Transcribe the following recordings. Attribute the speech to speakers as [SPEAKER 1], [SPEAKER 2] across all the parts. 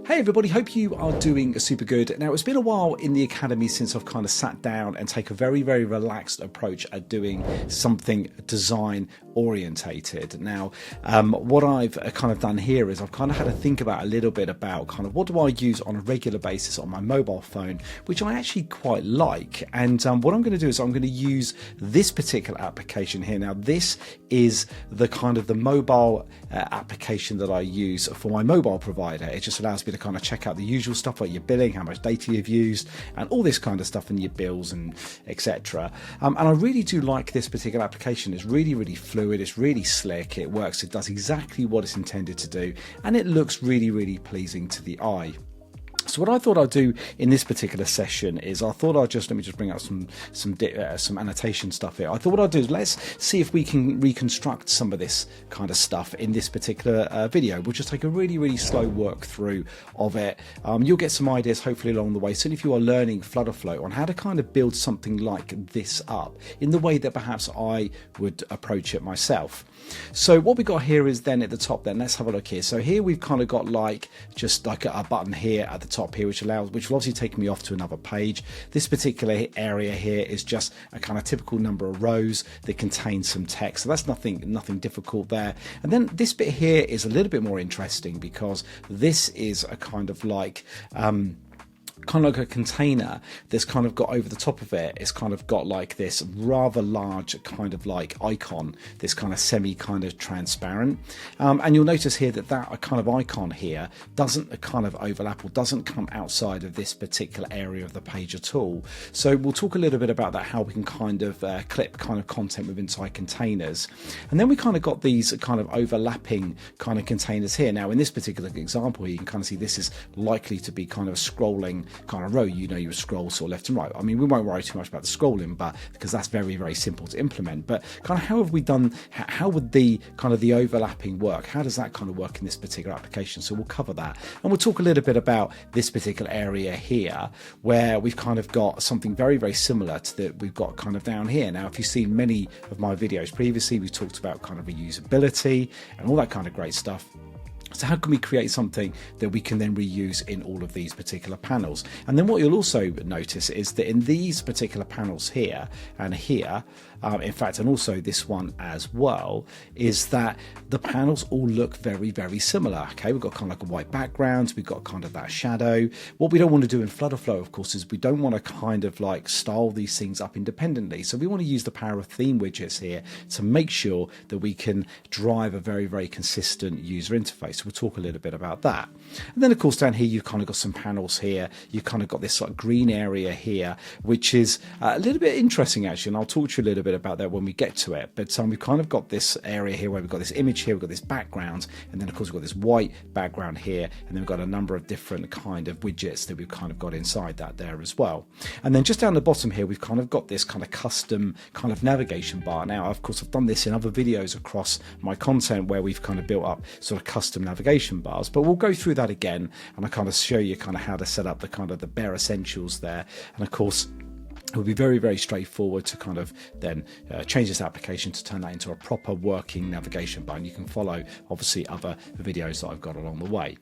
[SPEAKER 1] Hey everybody, hope you are doing super good. Now, it's been a while in the Academy since I've kind of sat down and take a very relaxed approach at doing something design orientated. Now, what I've kind of done here is I've kind of had to think about a little bit about kind of what do I use on a regular basis on my mobile phone, which I actually quite like. And what I'm going to do is I'm going to use this particular application here. Now, this is the kind of the mobile application that I use for my mobile provider. It just allows me to kind of check out the usual stuff like your billing, how much data you've used, and all this kind of stuff, and your bills and etc. And I really do like this particular application. It's really fluid, it's really slick, it works, it does exactly what it's intended to do, and it looks really pleasing to the eye. So what I thought I'd do in this particular session is I thought I'd just, let me just bring up some annotation stuff here. I thought what I'd do is let's see if we can reconstruct some of this kind of stuff in this particular video. We'll just take a really slow work through of it. You'll get some ideas hopefully along the way. So if you are learning Flutterflow on how to kind of build something like this up in the way that perhaps I would approach it myself. So what we got here is then at the top, then let's have a look here. So here we've kind of got like just like a button here at the top here, which will obviously take me off to another page. This particular area here is just a kind of typical number of rows that contain some text, so that's nothing difficult there. And then this bit here is a little bit more interesting because this is a kind of like a container that's kind of got over the top of it. It's kind of got like this rather large kind of like icon, this kind of semi kind of transparent. And you'll notice here that kind of icon here doesn't kind of overlap or doesn't come outside of this particular area of the page at all. So we'll talk a little bit about that, how we can kind of clip kind of content with inside containers. And then we kind of got these kind of overlapping kind of containers here. Now in this particular example, you can kind of see this is likely to be kind of a scrolling kind of row. You would scroll sort of left and right. I mean, we won't worry too much about the scrolling, but because that's very simple to implement. But kind of how have we done, how would the kind of the overlapping work? How does that kind of work in this particular application? So we'll cover that, and we'll talk a little bit about this particular area here where we've kind of got something very similar to that we've got kind of down here. Now, if you've seen many of my videos previously, we've talked about kind of reusability and all that kind of great stuff. So how can we create something that we can then reuse in all of these particular panels? And then what you'll also notice is that in these particular panels here and here, in fact, and also this one as well, is that the panels all look very similar. Okay, we've got kind of like a white background, we've got kind of that shadow. What we don't want to do in Flutterflow, of course, is we don't want to kind of like style these things up independently. So we want to use the power of theme widgets here to make sure that we can drive a very consistent user interface. So we'll talk a little bit about that. And then of course down here you've kind of got some panels here. You've kind of got this sort of green area here, which is a little bit interesting actually, and I'll talk to you a little bit about that when we get to it. But we've kind of got this area here where we've got this image here, we've got this background, and then of course we've got this white background here, and then we've got a number of different kind of widgets that we've kind of got inside that there as well. And then just down the bottom here we've kind of got this kind of custom kind of navigation bar. Now of course I've done this in other videos across my content where we've kind of built up sort of custom navigation bars, but we'll go through that again and I kind of show you kind of how to set up the kind of the bare essentials there. And of course it will be very straightforward to kind of then change this application to turn that into a proper working navigation bar. And you can follow obviously other videos that I've got along the way.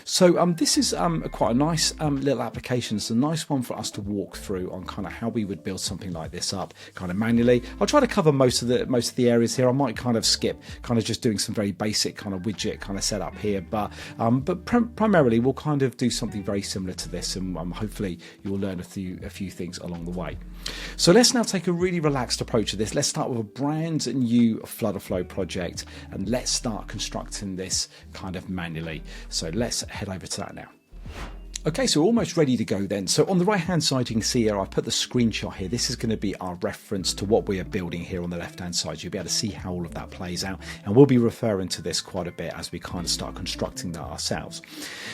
[SPEAKER 1] So this is quite a nice little application. It's a nice one for us to walk through on kind of how we would build something like this up kind of manually. I'll try to cover most of the areas here. I might kind of skip kind of just doing some very basic kind of widget kind of setup here, but primarily we'll kind of do something very similar to this, and hopefully you'll learn a few things along the way. So let's now take a really relaxed approach to this. Let's start with a brand new Flutterflow project and let's start constructing this kind of manually. So let's head over to that now. Okay, so we're almost ready to go then. So on the right hand side you can see here I've put the screenshot here. This is going to be our reference to what we are building here on the left hand side. You'll be able to see how all of that plays out, and we'll be referring to this quite a bit as we kind of start constructing that ourselves.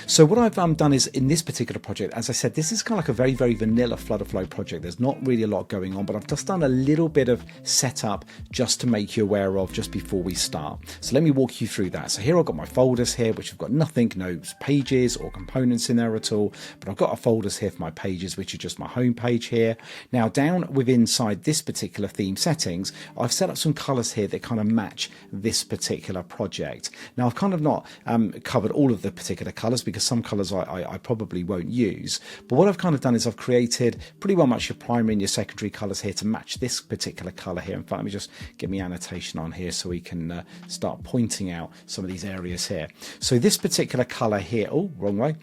[SPEAKER 1] So what I've done is in this particular project, as I said, this is kind of like a very vanilla Flutterflow project. There's not really a lot going on, but I've just done a little bit of setup just to make you aware of just before we start. So let me walk you through that. So here I've got my folders here which have got nothing, no pages or components in there at all. title, but I've got a folders here for my pages, which are just my home page here. Now down within inside this particular theme settings, I've set up some colors here that kind of match this particular project. Now I've kind of not covered all of the particular colors because some colors I probably won't use, but what I've kind of done is I've created pretty well much your primary and your secondary colors here to match this particular color here. In fact, let me just get my annotation on here so we can start pointing out some of these areas here. So this particular color here, oh, wrong way.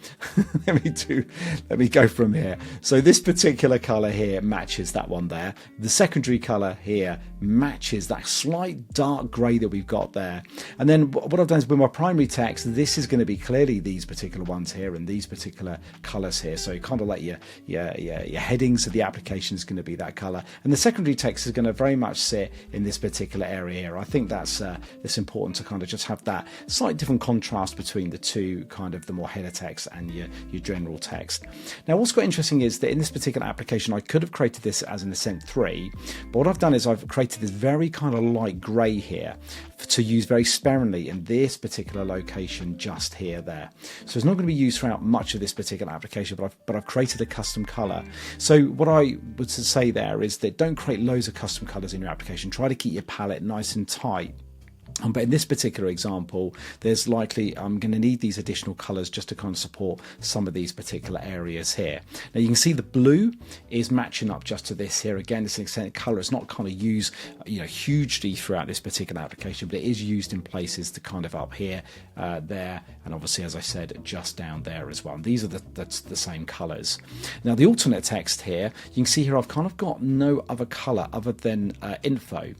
[SPEAKER 1] let me go from here. So this particular color here matches that one there. The secondary color here matches that slight dark gray that we've got there. And then what I've done is with my primary text, this is going to be clearly these particular ones here and these particular colors here. So kind of like your headings of the application is going to be that color, and the secondary text is going to very much sit in this particular area here. I think that's important to kind of just have that slight different contrast between the two, kind of the more header text and your general text. Now what's quite interesting is that in this particular application I could have created this as an Ascent 3, but what I've done is I've created this very kind of light grey here to use very sparingly in this particular location just here there. So it's not going to be used throughout much of this particular application, but I've created a custom color. So what I would say there is that don't create loads of custom colors in your application. Try to keep your palette nice and tight. But in this particular example, there's likely I'm going to need these additional colors just to kind of support some of these particular areas here. Now you can see the blue is matching up just to this here. Again, it's an extended color. It's not kind of used, hugely throughout this particular application, but it is used in places to kind of up here, there, and obviously, as I said, just down there as well. And these are the same colors. Now the alternate text here, you can see here I've kind of got no other color other than info.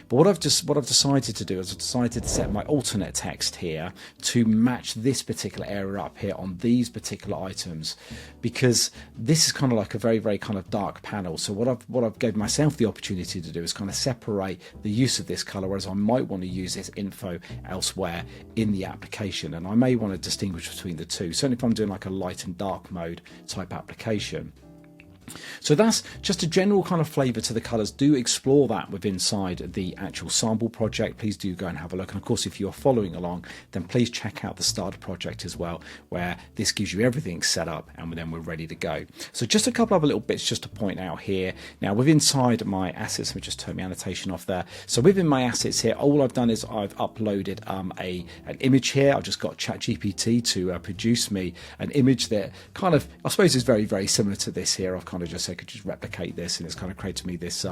[SPEAKER 1] But what I've decided to do is I've decided to set my alternate text here to match this particular area up here on these particular items, because this is kind of like a very, very kind of dark panel. So what I've gave myself the opportunity to do is kind of separate the use of this color, whereas I might want to use this info elsewhere in the application, and I may want to distinguish between the two, certainly if I'm doing like a light and dark mode type application. So that's just a general kind of flavor to the colors. Do explore that within inside the actual sample project. Please do go and have a look. And of course, if you're following along, then please check out the starter project as well, where this gives you everything set up and then we're ready to go. So just a couple of little bits just to point out here. Now within inside my assets, let me just turn my annotation off there. So within my assets here, all I've done is I've uploaded an image here. I've just got ChatGPT to produce me an image that kind of, I suppose, is very, very similar to this here. I've kind of just said, could just replicate this, and it's kind of created me this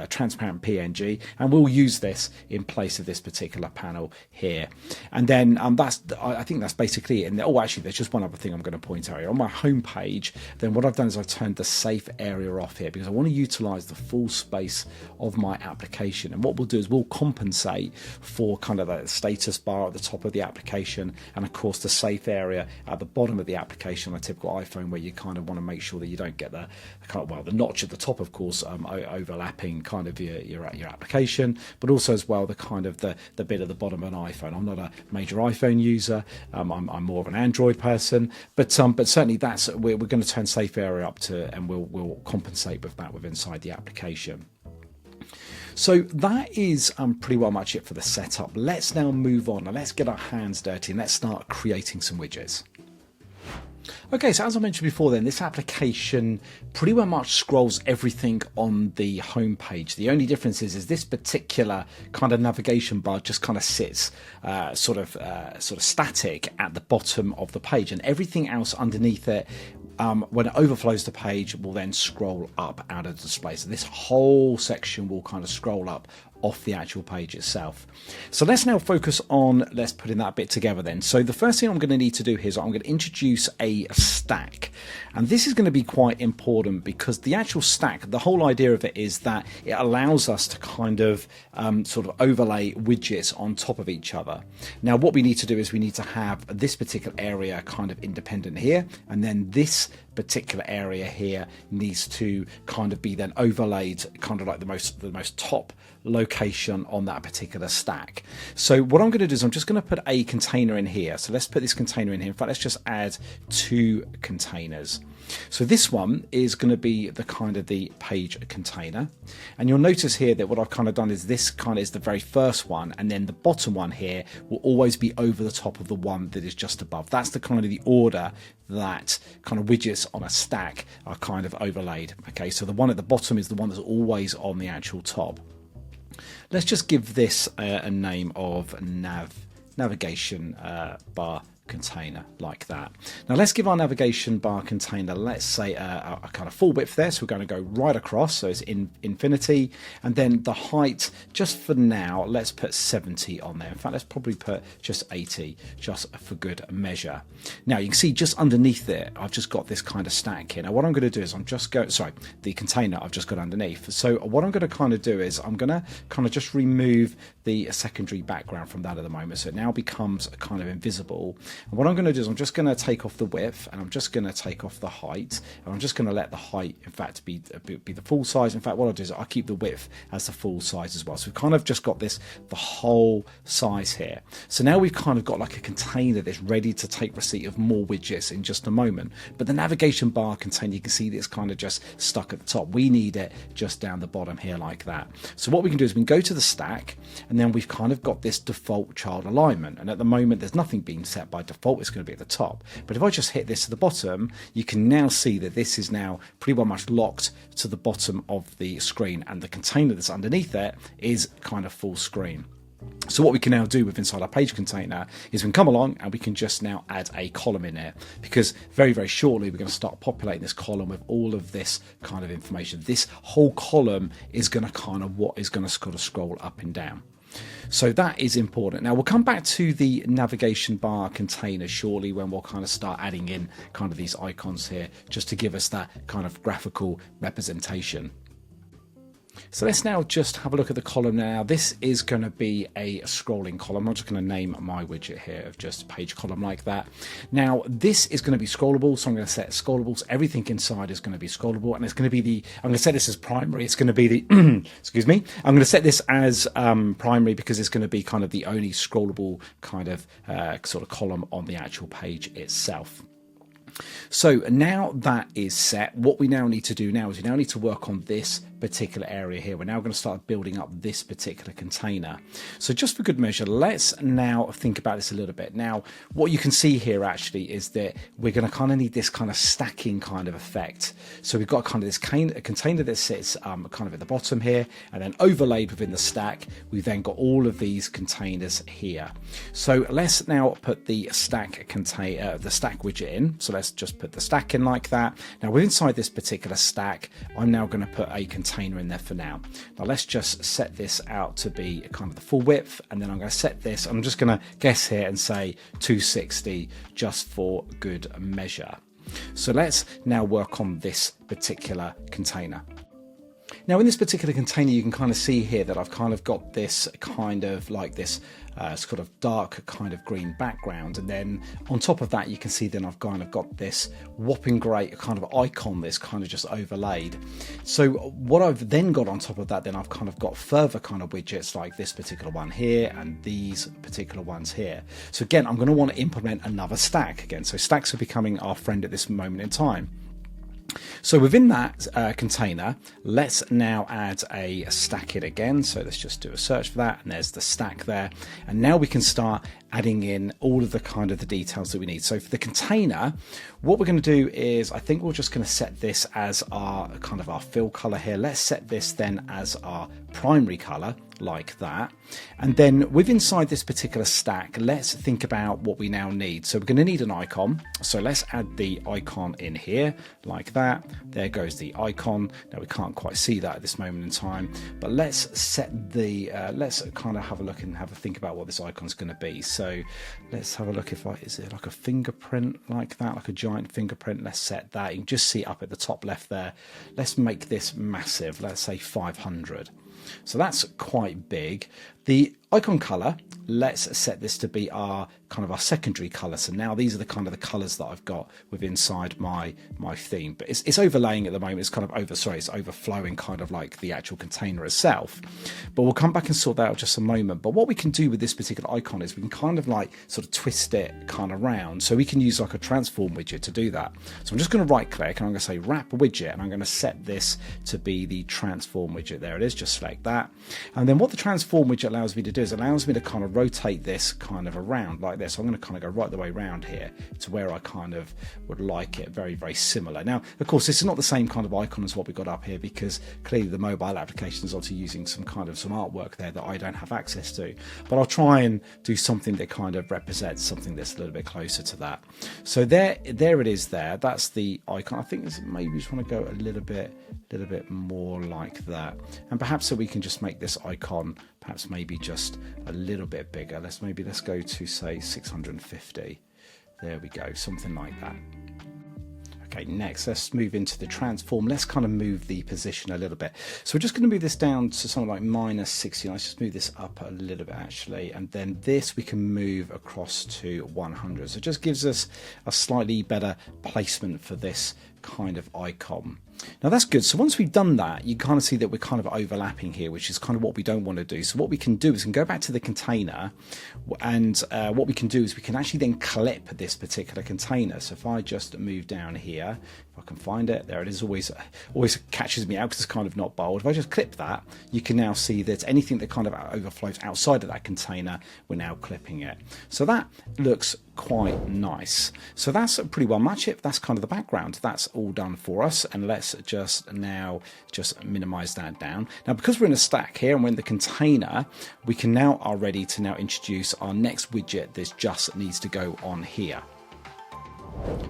[SPEAKER 1] transparent PNG, and we'll use this in place of this particular panel here. And then I think that's basically it. And oh, actually, there's just one other thing I'm going to point out here on my home page. Then what I've done is I've turned the safe area off here because I want to utilize the full space of my application. And what we'll do is we'll compensate for kind of the status bar at the top of the application, and of course the safe area at the bottom of the application on a typical iPhone, where you kind of want to make sure that you don't get the notch at the top, of course, overlapping kind of your application, but also as well the kind of the bit at the bottom of an iPhone. I'm not a major iPhone user. I'm more of an Android person, but certainly that's we're going to turn safe area up to, and we'll compensate with that within inside the application. So that is pretty well much it for the setup. Let's now move on and let's get our hands dirty and let's start creating some widgets. Okay, so as I mentioned before then, this application pretty well much scrolls everything on the home page. The only difference is this particular kind of navigation bar just kind of sits sort of static at the bottom of the page, and everything else underneath it, when it overflows the page, will then scroll up out of the display. So this whole section will kind of scroll up off the actual page itself. So let's now focus on, let's put in that bit together then. So the first thing I'm going to need to do here is I'm going to introduce a stack. And this is going to be quite important because the actual stack, the whole idea of it is that it allows us to kind of sort of overlay widgets on top of each other. Now what we need to do is we need to have this particular area kind of independent here, and then this particular area here needs to kind of be then overlaid kind of like the most top location on that particular stack. So what I'm going to do is I'm just going to put a container in here. So let's put this container in here. In fact, let's just add 2 containers. So this one is going to be the kind of the page container, and you'll notice here that what I've kind of done is this kind of is the very first one, and then the bottom one here will always be over the top of the one that is just above. That's the kind of the order that kind of widgets on a stack are kind of overlaid. Okay, so the one at the bottom is the one that's always on the actual top. Let's just give this a name of navigation bar container, like that. Now let's give our navigation bar container, let's say a kind of full width there, so we're going to go right across, so it's in infinity, and then the height, just for now, let's put 70 on there. In fact, let's probably put just 80, just for good measure. Now you can see just underneath it, I've just got this kind of stack here. Now what I'm going to do is I'm just going, sorry, the container I've just got underneath. So what I'm going to kind of do is I'm going to kind of just remove the secondary background from that at the moment, so it now becomes kind of invisible. And what I'm going to do is I'm just going to take off the width, and I'm just going to take off the height, and I'm just going to let the height, in fact, be the full size. In fact, what I'll do is I'll keep the width as the full size as well. So we've kind of just got this, the whole size here. So now we've kind of got like a container that's ready to take receipt of more widgets in just a moment. But the navigation bar container, you can see that it's kind of just stuck at the top. We need it just down the bottom here like that. So what we can do is we can go to the stack, and then we've kind of got this default child alignment. And at the moment, there's nothing being set by default. It's going to be at the top. But if I just hit this to the bottom, you can now see that this is now pretty well much locked to the bottom of the screen, and the container that's underneath it is kind of full screen. So what we can now do with inside our page container is we can come along and we can just now add a column in there, because very, very shortly we're going to start populating this column with all of this kind of information. This whole column is going to kind of scroll up and down. So that is important. Now we'll come back to the navigation bar container shortly, when we'll kind of start adding in kind of these icons here, just to give us that kind of graphical representation. So let's now just have a look at the column now. This is going to be a scrolling column. I'm just going to name my widget here of just page column like that. Now this is going to be scrollable, so I'm going to set scrollable. So everything inside is going to be scrollable, and it's going to be the, I'm going to set this as primary. It's going to be the, excuse me, I'm going to set this as primary because it's going to be kind of the only scrollable kind of sort of column on the actual page itself. So now that is set, what we now need to do now is we now need to work on this particular area here. We're now going to start building up this particular container. So just for good measure, let's now think about this a little bit. Now, what you can see here actually is that we're going to kind of need this kind of stacking kind of effect. So we've got kind of this container that sits kind of at the bottom here, and then overlaid within the stack, we've then got all of these containers here. So let's now put the stack container, the stack widget in. So let's just put the stack in like that. Now, inside this particular stack, I'm now going to put a container in there for now. Now let's just set this out to be kind of the full width, and then I'm going to set this, I'm just going to guess here and say 260 just for good measure. So let's now work on this particular container. Now in this particular container, you can kind of see here that I've kind of got this kind of like this sort of dark kind of green background, and then on top of that you can see then I've kind of got this whopping great kind of icon that's kind of just overlaid. So what I've then got on top of that, then I've kind of got further kind of widgets like this particular one here and these particular ones here. So again, I'm going to want to implement another stack again. So stacks are becoming our friend at this moment in time. So within that container, let's now add a stack in again. So let's just do a search for that, and there's the stack there. And now we can start adding in all of the kind of the details that we need. So for the container, what we're going to do is, I think we're just going to set this as our kind of our fill color here. Let's set this then as our primary color like that. And then with inside this particular stack, let's think about what we now need. So we're going to need an icon. So let's add the icon in here like that. There goes the icon. Now we can't quite see that at this moment in time, but let's set the, let's kind of have a look and have a think about what this icon's going to be. So let's have a look, is it like a fingerprint like that, like a giant fingerprint? Let's set that. You can just see up at the top left there. Let's make this massive. Let's say 500. So that's quite big. The icon color, let's set this to be our kind of our secondary color. So now these are the kind of the colors that I've got with inside my theme, but it's overlaying at the moment. It's kind of it's overflowing kind of like the actual container itself, but we'll come back and sort that out in just a moment. But what we can do with this particular icon is we can kind of like sort of twist it kind of round, so we can use like a transform widget to do that. So I'm just going to right click and I'm going to say wrap widget, and I'm going to set this to be the transform widget. There it is, just select that. And then what the transform widget allows me to do is it allows me to kind of rotate this kind of around like this. So I'm going to kind of go right the way around here to where I kind of would like it, very, very similar. Now, of course, this is not the same kind of icon as what we got up here, because clearly the mobile application is obviously using some artwork there that I don't have access to. But I'll try and do something that kind of represents something that's a little bit closer to that. So there it is there. That's the icon. I think maybe we just want to go a little bit more like that. And perhaps so we can just make this icon perhaps maybe just a little bit bigger. Let's go to say 650. There we go, something like that. Okay, next let's move into the transform. Let's kind of move the position a little bit. So we're just going to move this down to something like -60. Let's just move this up a little bit actually, and then this we can move across to 100. So it just gives us a slightly better placement for this kind of icon. Now that's good. So once we've done that, you kind of see that we're kind of overlapping here, which is kind of what we don't want to do. So what we can do is we can go back to the container, and what we can do is we can actually then clip this particular container. So if I just move down here, if I can find it, there it is. Always catches me out because it's kind of not bold. If I just clip that, you can now see that anything that kind of overflows outside of that container, we're now clipping it. So that looks quite nice. So that's pretty well much it. That's kind of the background. That's all done for us, and let's just minimize that down. Now, because we're in a stack here and we're in the container, we can now are ready to now introduce our next widget. This just needs to go on here.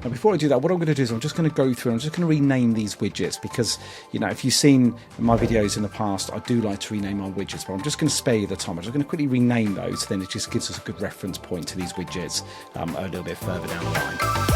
[SPEAKER 1] Now, before I do that, what I'm going to do is I'm just going to go through and I'm just going to rename these widgets, because, you know, if you've seen my videos in the past, I do like to rename my widgets, but I'm just going to spare you the time. I'm just going to quickly rename those, then it just gives us a good reference point to these widgets a little bit further down the line.